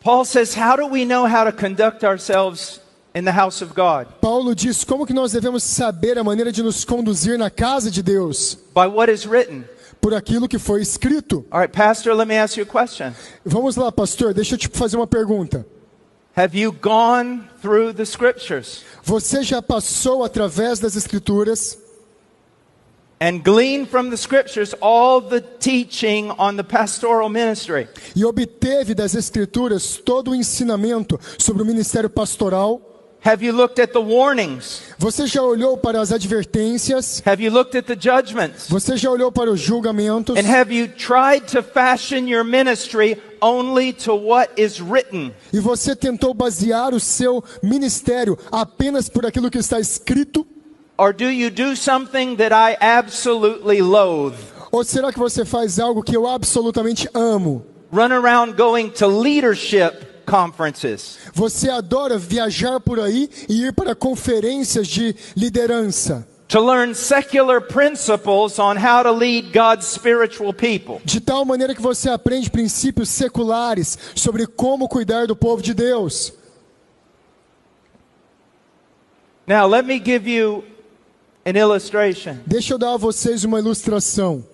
Paul says, how do we know how to conduct ourselves in the house of God? Paulo diz como que nós devemos saber a maneira de nos conduzir na casa de Deus. By what is written. Por aquilo que foi escrito. All right, pastor, let me ask you a question. Vamos lá, pastor, deixa eu te fazer uma pergunta. Have you gone through the scriptures? Você já passou através das escrituras and gleaned from the scriptures all the teaching on the pastoral ministry? E obteve das escrituras todo o ensinamento sobre o ministério pastoral? Have you looked at the warnings? Você já olhou para as advertências? Have you looked at the judgments? Você já olhou para os julgamentos? And have you tried to fashion your ministry only to what is written? E você tentou basear o seu ministério apenas por aquilo que está escrito? Or do you do something that I absolutely loathe? Ou será que você faz algo que eu absolutamente amo? Run around going to leadership conferences. Você adora viajar por aí e ir para conferências de liderança. To learn secular principles on how to lead God's spiritual people. De tal maneira que você aprende princípios seculares sobre como cuidar do povo de Deus. Now let me give you an illustration. Deixa eu dar a vocês uma ilustração.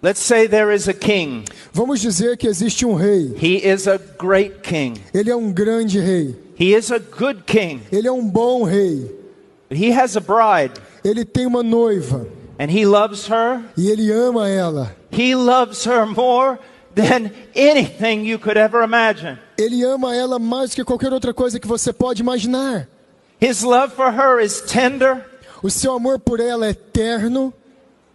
Let's say there is a king. Vamos dizer que existe um rei. He is a great king. Ele é um grande rei. He is a good king. Ele é um bom rei. He has a bride. Ele tem uma noiva. And he loves her. E ele ama ela. He loves her more than anything you could ever imagine. Ele ama ela mais que qualquer outra coisa que você pode imaginar. His love for her is tender. O seu amor por ela é terno.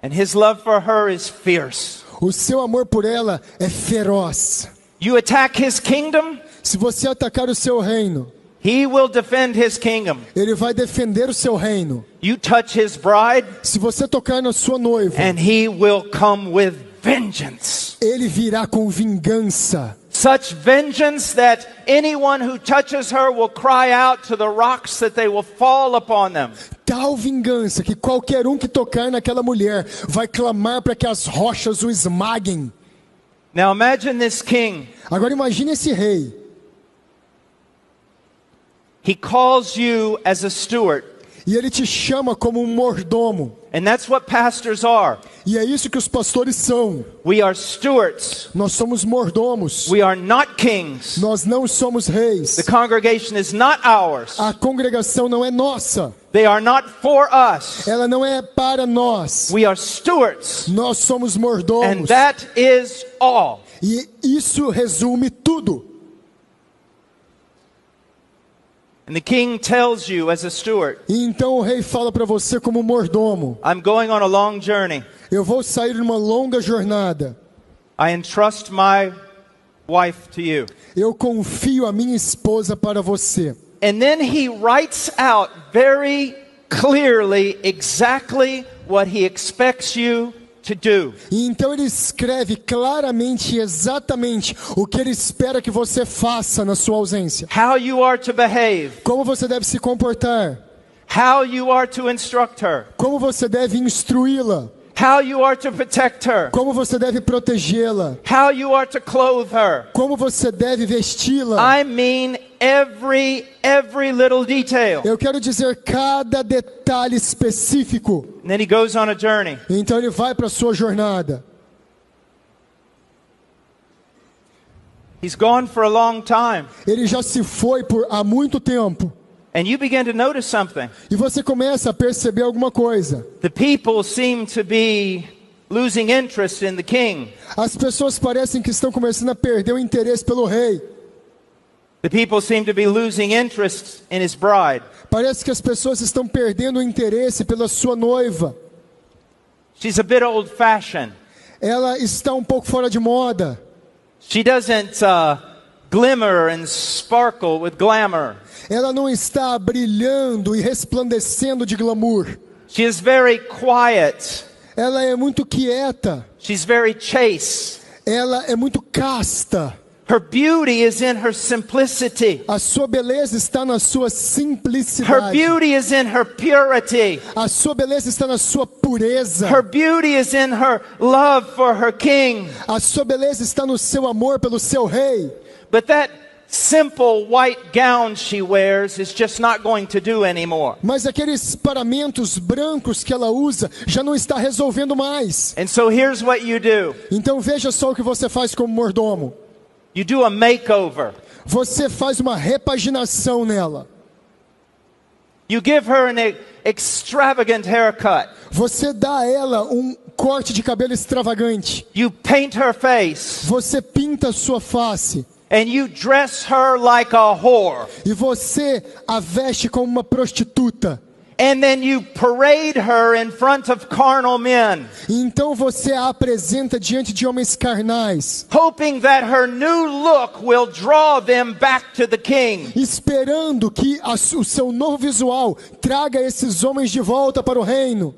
And his love for her is fierce. O seu amor por ela é feroz. You attack his kingdom, se você atacar o seu reino, he will defend his kingdom. Ele vai defender o seu reino. You touch his bride, se você tocar na sua noiva, and he will come with vengeance. Ele virá com vingança. Such vengeance that anyone who touches her will cry out to the rocks that they will fall upon them. Tal vingança que qualquer um que tocar naquela mulher vai clamar para que as rochas o esmaguem. Now imagine this king. Agora imagine esse rei. He calls you as a steward. E ele te chama como um mordomo. And that's what pastors are. E é isso que os pastores são. We are stewards. Nós somos mordomos. We are not kings. Nós não somos reis. The congregation is not ours. A congregação não é nossa. They are not for us. Ela não é para nós. We are stewards. Nós somos mordomos. And that is all. E isso resume tudo. And the king tells you as a steward, e então o rei fala para você como mordomo. I'm going on a long journey. Eu vou sair numa longa jornada. I entrust my wife to you. Eu confio a minha esposa para você. And then he writes out very clearly exactly what he expects you to do. E então ele escreve claramente e exatamente o que ele espera que você faça na sua ausência. How you are to behave. Como você deve se comportar. How you are to instruct her. Como você deve instruí-la. How you are to protect her. Como você deve protegê-la. How you are to clothe her. Como você deve vesti-la. I mean every little detail. Eu quero dizer cada detalhe específico. And then he goes on a journey. Então ele vai para a sua jornada. He's gone for a long time. Ele já se foi há muito tempo. And you begin to notice something. E você começa a perceber alguma coisa. The people seem to be losing interest in the king. As pessoas parecem que estão começando a perder o interesse pelo rei. The people seem to be losing interest in his bride. Parece que as pessoas estão perdendo o interesse pela sua noiva. She's a bit old-fashioned. Ela está um pouco fora de moda. She doesn't glimmer and sparkle with glamour. Ela não está brilhando e resplandecendo de glamour. She is very quiet. Ela é muito quieta. She's very chaste. Ela é muito casta. Her beauty is in her simplicity. A sua beleza está na sua Her simplicidade. beauty is in her purity. A sua beleza está na sua pureza. Her beauty is in her love for her king. A sua beleza está no seu amor pelo seu rei. But that simple white gown she wears is just not going to do anymore. Mas aqueles paramentos brancos que ela usa já não está resolvendo mais. And so here's what you do. Então veja só o que você faz como mordomo. You do a makeover. Você faz uma repaginação nela. You give her an extravagant haircut. Você dá a ela um corte de cabelo extravagante. You paint her face. Você pinta a sua face. And you dress her like a whore. E você a veste como uma prostituta. And then you parade her in front of carnal men. E então você a apresenta diante de homens carnais, Hoping that her new look will draw them back to the king. esperando que o seu novo visual traga esses homens de volta para o reino.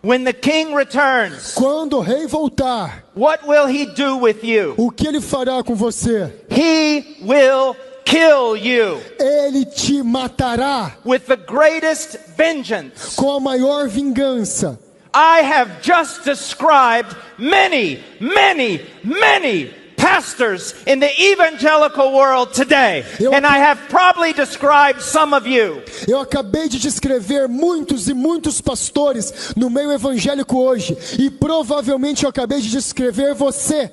When the king returns, Quando o rei voltar, what will he do with you? o que ele fará com você? He will kill you Ele te matará with the greatest vengeance. com a maior vingança. I have just described many pastors in the evangelical world today. And I have probably described some of you. Eu acabei de descrever muitos e muitos pastores no meio evangélico hoje. E provavelmente eu acabei de descrever você.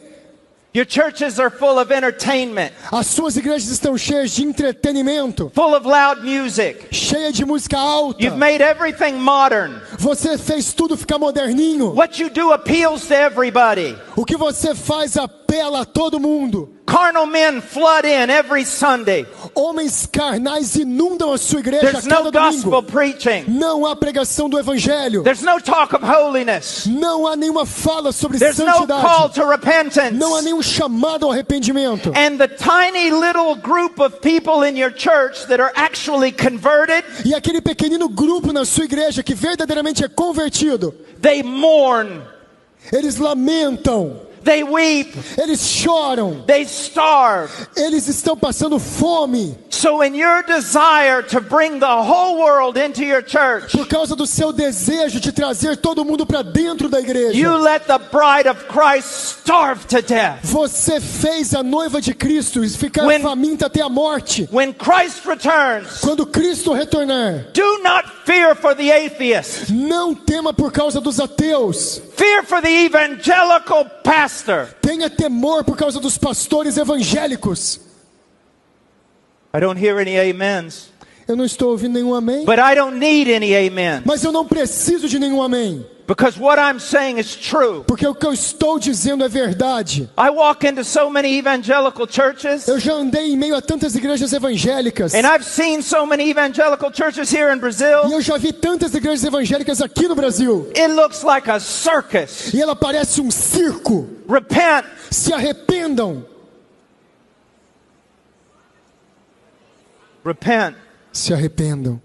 Your churches are full of entertainment, As suas igrejas estão cheias de entretenimento, full of loud music. cheia de música alta. You've made everything modern. Você fez tudo ficar moderninho. What you do appeals to everybody. O que você faz apela a todo mundo. Carnal men flood in every Sunday. Homens carnais inundam a sua igreja a There's no cada gospel domingo. preaching. Não há pregação do evangelho. There's no talk of holiness. Não há nenhuma fala sobre There's no call santidade. to repentance. Não há nenhum chamado ao arrependimento. And the tiny little group of people in your church that are actually converted, E aquele pequenino grupo na sua igreja que verdadeiramente é convertido, they mourn, eles lamentam, they weep, eles choram, they starve. eles estão passando fome So in your desire to bring the whole world into your church, por causa do seu desejo de trazer todo mundo para dentro da igreja. you let the bride of Christ starve to death. Você fez a noiva de Cristo ficar When- faminta até a morte. When Christ returns, Quando Cristo retornar, do not fear for the atheist. não tema por causa dos ateus. Fear for the evangelical pastor. Tenha temor por causa dos pastores evangélicos. I don't hear any amens, Eu não estou ouvindo nenhum amém, but I don't need any amen, mas eu não preciso de nenhum amém, because what I'm saying is true. porque o que eu estou dizendo é verdade. I walk into so many evangelical churches, Eu já andei em meio a tantas igrejas evangélicas, and I've seen so many evangelical churches here in e Brazil. eu já vi tantas igrejas evangélicas aqui no Brasil, It looks like a circus. e ela parece um circo. Repent. Se arrependam, Repent. se arrependam.